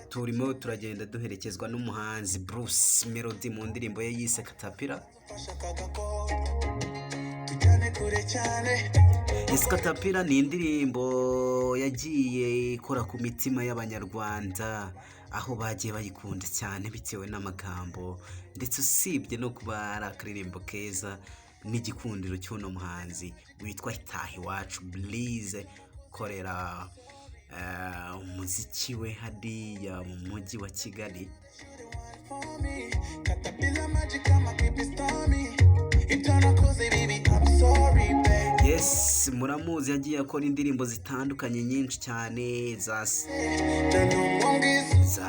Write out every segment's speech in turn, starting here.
turimo turagenda duherekezwa n'umuhanzi Bruce Melody mu ndirimbo ye yise Katapira. Yes, Katapira ni indirimbo yagiye ikora ku mitima y'abanyarwanda, aho bagiye bayikunda cyane bitewe n'amagambo ndetse usibye no kuba ari akaririmbo keza n'igikundiro cy'uno muhanzi witwa Itaha Iwacu Blaze korera umuziki we hadiya mu mujyi wa Kigali. Yes, muramuzi yagiye akora indirimbo zitandukanye nyinshi cyane za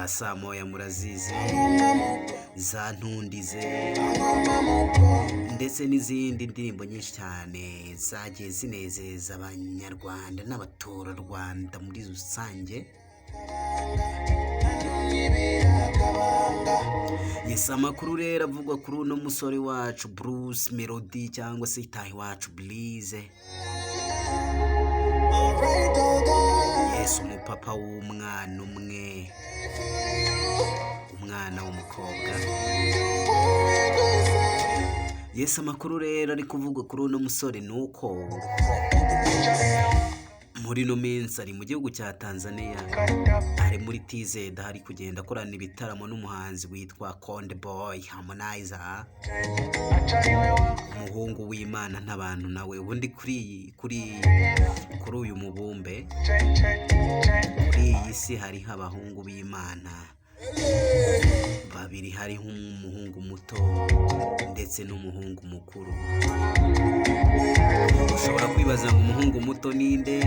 saa moya murazizi, za ntundize ndetse n'izindi ndirimbo nyinshi cyane zagiye zinezeza abanyarwanda n'abaturarwanda muri rusange. Yes, amakuru rero avugwa kuri uno musore wacu Bruce Melody cyangwa se Itaha Iwacu Blaze. Yes, umupapa w'umwana umwe, umwana w'umukobwa. Yes, amakuru rero ari kuvugwa kuri uno musore nuko muri no minsi ari mu gihugu cya Tanzania, ari muri TZ, hari kugenda akorana ibitaramo n'umuhanzi witwa Konde Boy Harmonizer, umuhungu w'Imana n'abantu nawe. Ubundi kuri uyu mubumbe, kuri iyi si hariho abahungu b'Imana babiri, hariho umuhungu muto ndetse n'umuhungu mukuru. Ushobora kwibaza ngo umuhungu muto ninde?